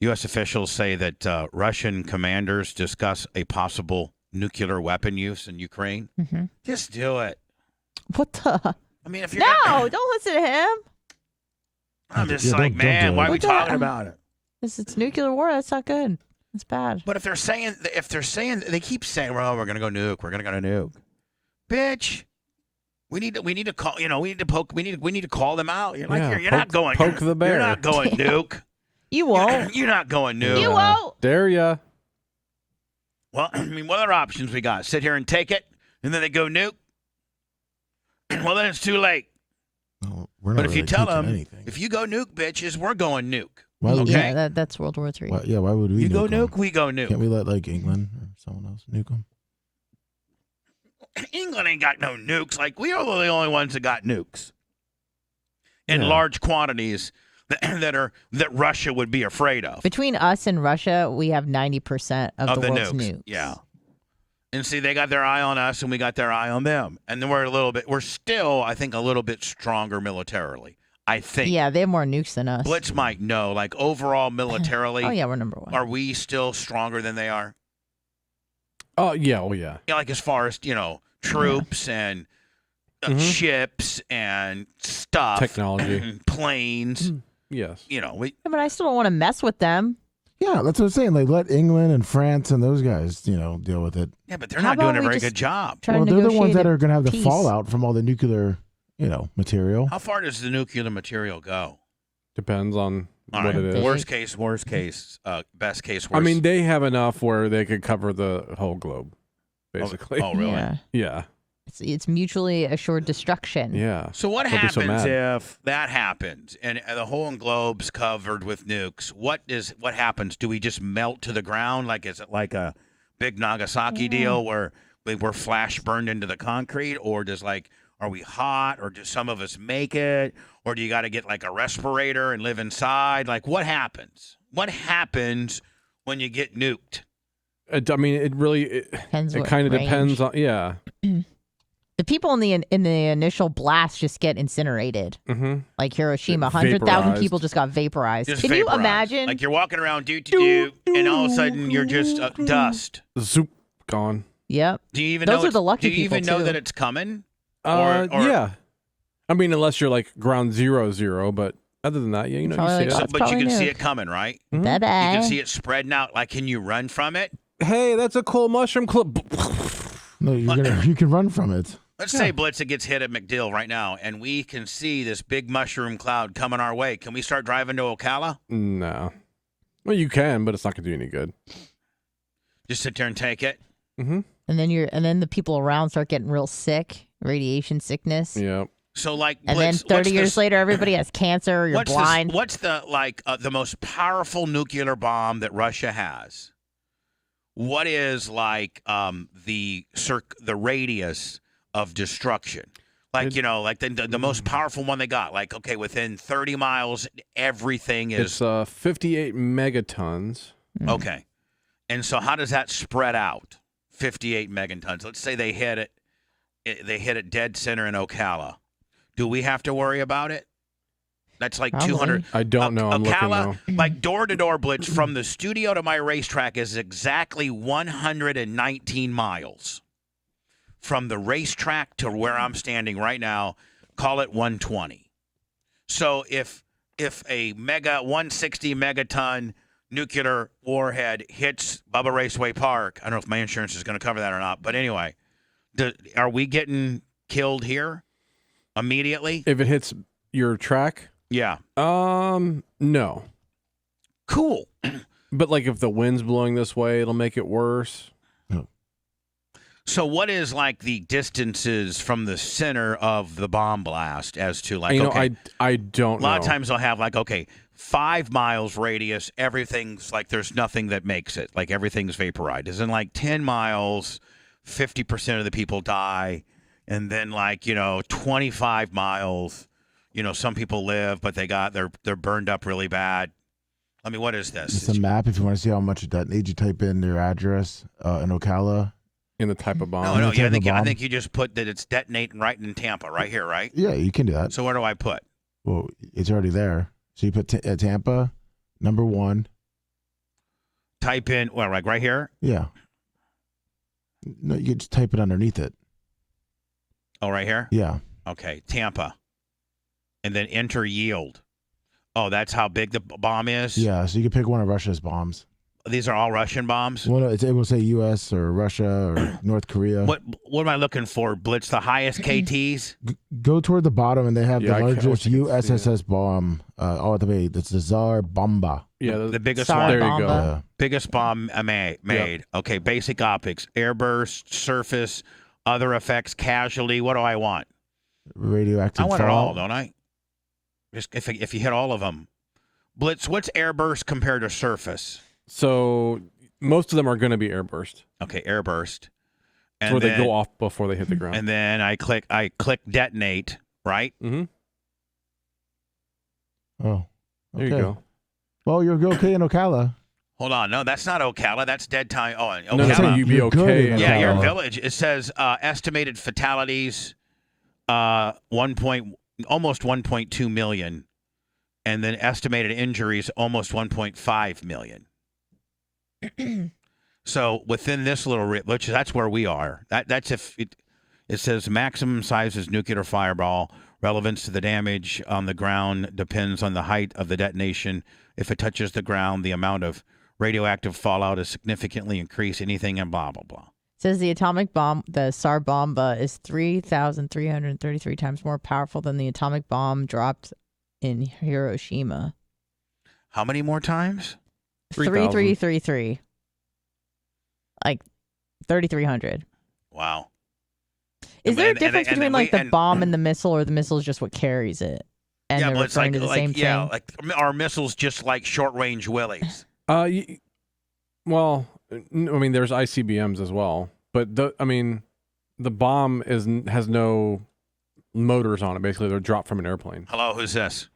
U.S. officials say that Russian commanders discuss a possible nuclear weapon use in Ukraine. Mm-hmm. Just do it. What the? I mean, if you're don't listen to him. I'm just like, man, why are we talking about it? It's nuclear war. That's not good. It's bad. But if they're saying, they keep saying, well, we're gonna go nuke. We're gonna go nuke. Bitch, we need to call. We need to poke. We need to call them out. You're like, you're not going. Poke the bear. You're not going nuke. You won't. You're not going nuke. You won't. Dare ya? Well, I mean, what other options we got? Sit here and take it, and then they go nuke. Well, then it's too late. No, we're not But if really you tell teaching them, anything. if you go nuke, bitches, we're going nuke. Why would Okay? Yeah, that's World War III. why would we You go nuke 'em? nuke, we go nuke. Can't we let like England or someone else nuke them? England ain't got no nukes. Like, we are the only ones that got nukes in Yeah. large quantities that Russia would be afraid of. Between us and Russia, we have 90% of the world's nukes. nukes. Yeah. And see, they got their eye on us, and we got their eye on them. And then we're still, I think, a little bit stronger militarily. I think. Yeah, they have more nukes than us. Blitz might know. Like, overall, militarily, Oh, yeah, we're number one. are we still stronger than they are? Oh, yeah. Oh, yeah. Yeah, like as far as, troops and ships and stuff. Technology. Planes. Yes. We Yeah, but I still don't want to mess with them. Yeah, that's what I'm saying. Like, let England and France and those guys, deal with it. yeah, but they're How not doing about a we very just good job. try to Well, they're the ones negotiate that a are going to have the peace? fallout from all the nuclear, material. How far does the nuclear material go? Depends on All what right. it is. Worst case, best case, worst. I mean, they have enough where they could cover the whole globe, basically. Oh, really? Yeah. Yeah. It's mutually assured destruction. Yeah. So what They'll be so happens mad. if that happens and the whole globe's covered with nukes? What happens? Do we just melt to the ground? Like, is it like a big Nagasaki deal where we're flash burned into the concrete, or are we hot, or do some of us make it, or do you got to get like a respirator and live inside? Like, what happens? What happens when you get nuked? I mean, it really it what kind of range. depends on The people in the initial blast just get incinerated. Mm-hmm. Like Hiroshima, Vaporized. 100,000 people just got vaporized. Just Can you vaporized. imagine? Like, you're walking around, do, and all of a sudden you're just dust. Zoop, gone. Yep. Do you even Those know are the lucky Do you even people, know too. that it's coming? Yeah. I mean, unless you're like ground 0, but other than that, yeah, you Probably see like it. Oh, So, it's but you probably can see nuke. it coming, right? Bye-bye. You can see it spreading out. Like, can you run from it? Hey, that's a cool mushroom clip. No, you can run from it. Let's say Blitz gets hit at McDill right now, and we can see this big mushroom cloud coming our way. Can we start driving to Ocala? No. Well, you can, but it's not going to do any good. Just sit there and take it? Mm-hmm. And then the people around start getting real sick, radiation sickness. Yeah. So, like, And Blitz, then 30 years later, everybody has cancer or you're blind. What's the most powerful nuclear bomb that Russia has? What is, like, the radius of destruction? Like, the most powerful one they got. Like, okay, within 30 miles, everything is... It's 58 megatons. Okay. And so how does that spread out? 58 megatons. Let's say they hit it dead center in Ocala. Do we have to worry about it? That's like Probably. 200. I don't know. I'm looking Ocala, now. like door-to-door Blitz from the studio to my racetrack is exactly 119 miles. From the racetrack to where I'm standing right now, call it 120. So if a 160 megaton nuclear warhead hits Bubba Raceway Park, I don't know if my insurance is going to cover that or not, but anyway, are we getting killed here immediately? If it hits your track, Yeah. no. Cool. But like if the wind's blowing this way, it'll make it worse. So what is like the distances from the center of the bomb blast as to like, I don't know. A lot of times they'll have like, 5 miles radius, everything's like there's nothing that makes it. Like everything's vaporized. As in like 10 miles, 50% of the people die. And then like, 25 miles, some people live, but they're burned up really bad. I mean, what is this? It's a map if you want to see how much it detonates. You type in their address in Ocala. In the type of bomb. No, type of I bomb. think you just put that it's detonating right in Tampa, right here, right? Yeah, you can do that. So where do I put? Well, it's already there. So you put Tampa, number 1, Type in, well, like right here? Yeah. No, you just type it underneath it. Oh, right here? Yeah. Okay, Tampa. And then enter yield. Oh, that's how big the bomb is? Yeah, so you can pick one of Russia's bombs. These are all Russian bombs? Well, it will say U.S. or Russia or North Korea. What am I looking for, Blitz? The highest KTs? Go toward the bottom, and they have Yeah, the I largest wish I could see USSS bomb all at the way. It's the Tsar Bomba. Yeah, The biggest Tsar one? there you Bomba. go. Yeah. Biggest bomb made. Okay, basic optics, airburst, surface, other effects, casualty. What do I want? Radioactive I want it all, fallout. don't I? Just if you hit all of them. Blitz, what's airburst compared to surface? So most of them are going to be airburst. Okay, airburst. It's where they go off before they hit the ground. And then I click detonate, right? Mm-hmm. Oh, There you go. Well, you're okay in Ocala. Hold on. No, that's not Ocala. That's dead time. Oh, in No, Ocala. you'd be You're good okay. in Yeah, Ocala. your village. It says estimated fatalities, almost 1.2 million, and then estimated injuries almost 1.5 million. So within this little, which that's where we are. That's if it says maximum size is nuclear fireball. Relevance to the damage on the ground depends on the height of the detonation. If it touches the ground, the amount of radioactive fallout is significantly increased. Anything and blah blah blah. Says the atomic bomb, the Tsar Bomba, is 3,333 times more powerful than the atomic bomb dropped in Hiroshima. How many more times? 3,000. 3333. Like 3,300. Wow. Is there a And- and- difference and between we- like the and- bomb and the missile, or the missile is just what carries it? And yeah, they're but it's referring like, to the same yeah, thing? like our missiles just like short range Willies. Well, I mean, there's ICBMs as well, but the bomb has no motors on it. Basically, they're dropped from an airplane. Hello, who's this?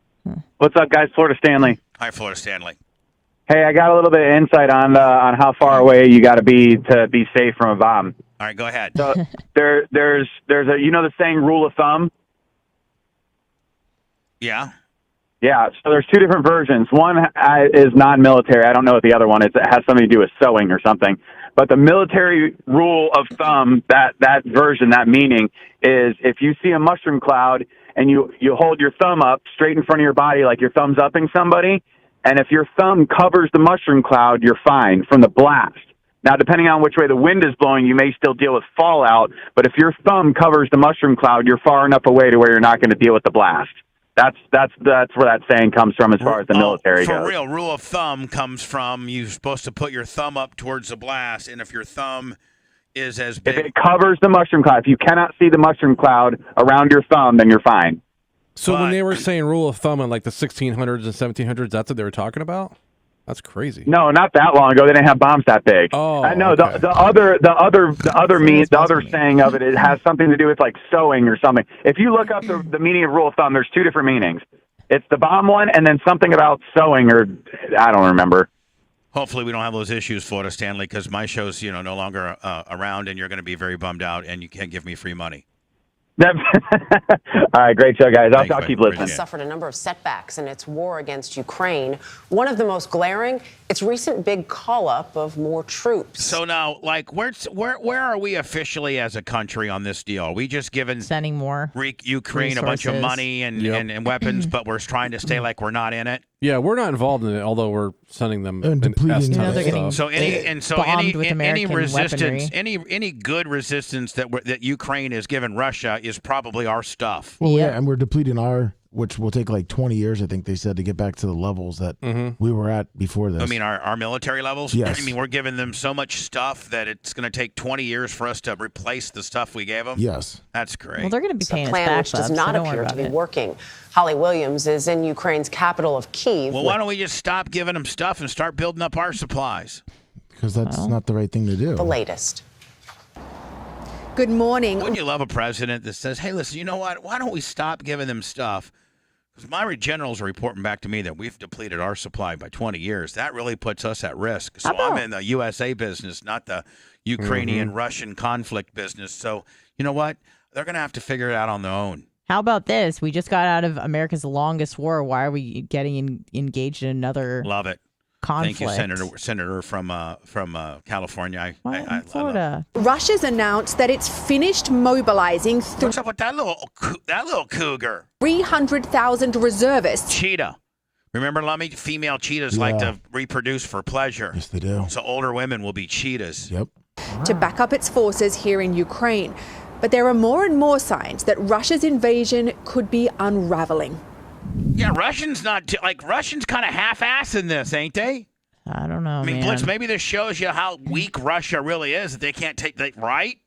What's up, guys? Florida Stanley. Hi, Florida Stanley. Hey, I got a little bit of insight on how far away you got to be safe from a bomb. All right, go ahead. So there's a the saying rule of thumb. Yeah. Yeah. So there's two different versions. One is non-military. I don't know what the other one is. It has something to do with sewing or something. But the military rule of thumb, that version, that meaning is if you see a mushroom cloud and you hold your thumb up straight in front of your body like you're thumbs upping somebody, and if your thumb covers the mushroom cloud, you're fine from the blast. Now, depending on which way the wind is blowing, you may still deal with fallout, but if your thumb covers the mushroom cloud, you're far enough away to where you're not going to deal with the blast. That's where that saying comes from as far as the military for goes. real, rule of thumb comes from you're supposed to put your thumb up towards the blast, and if your thumb is as If big... it covers the mushroom cloud, if you cannot see the mushroom cloud around your thumb, then you're fine. So But- when they were saying rule of thumb in like the 1600s and 1700s, that's what they were talking about? That's crazy. No, not that long ago. They didn't have bombs that big. Oh, I know okay. the other saying of it has something to do with like sewing or something. If you look up the meaning of rule of thumb, there's two different meanings. It's the bomb one, and then something about sewing, or I don't remember. Hopefully we don't have those issues, Florida Stanley, because my show's no longer around, and you're going to be very bummed out, and you can't give me free money. All right, great show, guys. Thanks, I'll man. keep listening. Appreciate it. Suffered a number of setbacks in its war against Ukraine. One of the most glaring, its recent big call-up of more troops. So now, like, where are we officially as a country on this deal? Are we just giving Sending more. Ukraine a bunch of resources. money and, Yep. and weapons, but we're trying to stay like we're not in it? Yeah, we're not involved in it, although we're sending them And an depleting- S You ton know, of they're getting- stuff. So Bombed with any American resistance, weaponry. any good resistance that Ukraine has given Russia is probably our stuff. Well, Yeah. yeah, and we're depleting which will take like 20 years, I think they said, to get back to the levels that we were at before this. I mean, our military levels. Yes. I mean, we're giving them so much stuff that it's going to take 20 years for us to replace the stuff we gave them. Yes. That's great. Well, they're going to be It's a paying us plan back, which does Bub, not so don't worry appear to about be it. working. Holly Williams is in Ukraine's capital of Kyiv. Well, why don't we just stop giving them stuff and start building up our supplies? Because that's not the right thing to do. the latest. Good morning. Wouldn't you love a president that says, hey, listen, you know what? Why don't we stop giving them stuff? Because my generals are reporting back to me that we've depleted our supply by 20 years. That really puts us at risk. So I'm in the USA business, not the Ukrainian-Russian conflict business. So you know what? They're going to have to figure it out on their own. How about this? We just got out of America's longest war. Why are we getting engaged in another Love it. conflict. Thank you, Senator from California. I Florida. Russia's announced that it's finished mobilizing What's up with that little cougar? 300,000 reservists. Cheetah. Remember, Lummy? Female cheetahs like to reproduce for pleasure. Yes, they do. So older women will be cheetahs. Yep. To back up its forces here in Ukraine. But there are more and more signs that Russia's invasion could be unraveling. Yeah, Russians Russians kind of half-assing this, ain't they? I don't know, I mean, man. Blitz, maybe this shows you how weak Russia really is, that they can't take that, right?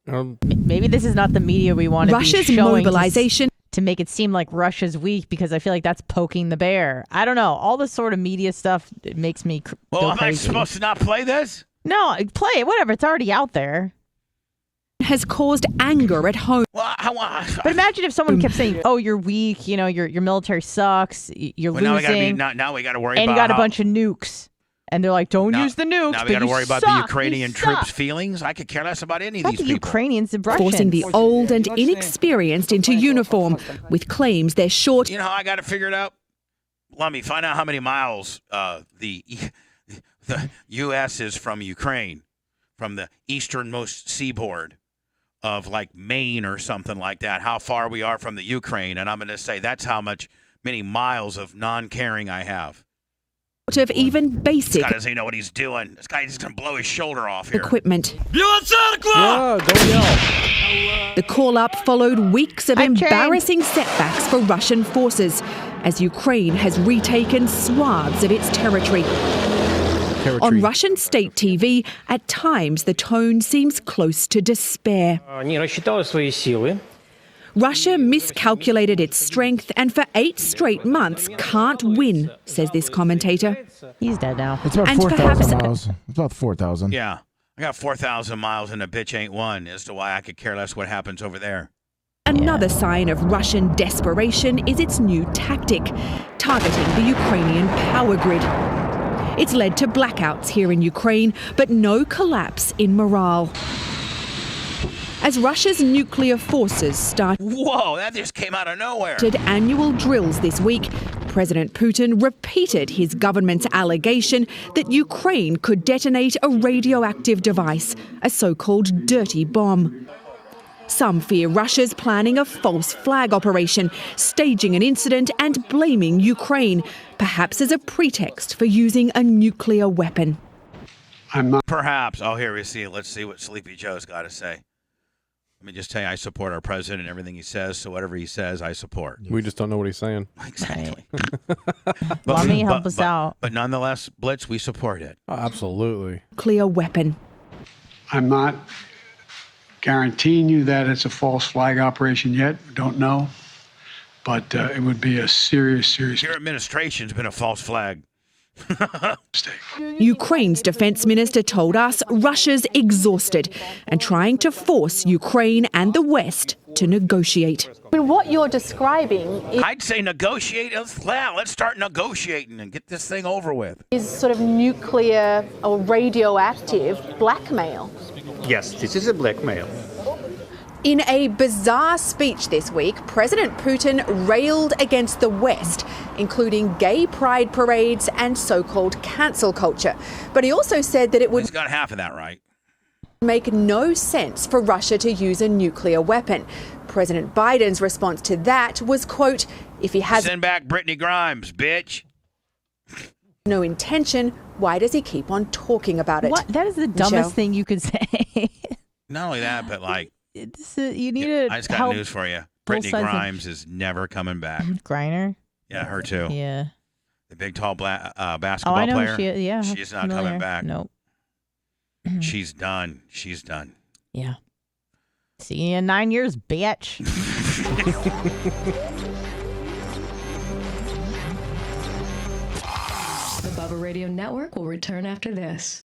Maybe this is not the media we want to be Russia's showing mobilization to make it seem like Russia's weak, because I feel like that's poking the bear. I don't know. All this sort of media stuff, it makes me Well, go am I crazy. supposed to not play this? No, play it. Whatever. It's already out there. has caused anger at home. Well, But imagine if someone kept saying, "Oh, you're weak. You know, your military sucks. You're well, losing." now we got to worry and about you got a how- bunch of nukes. And they're like, don't use the nukes. Now we but got to you worry about suck. the Ukrainian You troops' suck. feelings. I could care less about any of Not these the people. Ukrainians, the Russians. Forcing the old and inexperienced into uniform with claims they're short. You know how I got to figure it out? Let me find out how many miles the U.S. is from Ukraine, from the easternmost seaboard of like Maine or something like that, how far we are from the Ukraine. And I'm going to say that's how many miles of non-caring I have. Of even basic This guy doesn't even know what he's doing. This guy is going to blow his shoulder off here. equipment. Yeah, don't yell. The call-up followed weeks of I'm chained. embarrassing setbacks for Russian forces as Ukraine has retaken swaths of its territory. On Russian state TV, at times the tone seems close to despair. Они рассчитали свои силы. Russia miscalculated its strength and for 8 straight months can't win, says this commentator. He's dead now. It's about And 4,000 perhaps- miles. It's about 4,000. Yeah. I got 4,000 miles and a bitch ain't one as to why I could care less what happens over there. Another sign of Russian desperation is its new tactic, targeting the Ukrainian power grid. It's led to blackouts here in Ukraine, but no collapse in morale. As Russia's nuclear forces started Whoa, that just came out of nowhere. annual drills this week, President Putin repeated his government's allegation that Ukraine could detonate a radioactive device, a so-called dirty bomb. Some fear Russia's planning a false flag operation, staging an incident and blaming Ukraine, perhaps as a pretext for using a nuclear weapon. Perhaps. Oh, here we see. Let's see what Sleepy Joe's got to say. Let me just tell you, I support our president and everything he says, so whatever he says, I support. We just don't know what he's saying. Exactly. Let me help us out. But nonetheless, Blitz, we support it. Oh, absolutely. Nuclear weapon. I'm not guaranteeing you that it's a false flag operation yet. Don't know. But it would be a serious Your administration's been a false flag. mistake. Ukraine's defense minister told us Russia's exhausted and trying to force Ukraine and the West to negotiate. I mean, what you're describing I'd say negotiate. Let's start negotiating and get this thing over with. is sort of nuclear or radioactive blackmail. Yes, this is a blackmail. In a bizarre speech this week, President Putin railed against the West, including gay pride parades and so-called cancel culture. But he also said that it would He's got half of that right. make no sense for Russia to use a nuclear weapon. President Biden's response to that was, quote, if he has Send back Brittany Grimes, bitch. no intention, why does he keep on talking about it? What? That is the Michelle? dumbest thing you could say. Not only that, but like, You need to I just got help news for you. Brittany sides of- Grimes is never coming back. Griner. Yeah, her too. Yeah. The big, tall Oh, basketball I know. player. Yeah. She's not familiar. coming back. Nope. She's done. She's done. Yeah. See you in 9 years, bitch. The Bubba Radio Network will return after this.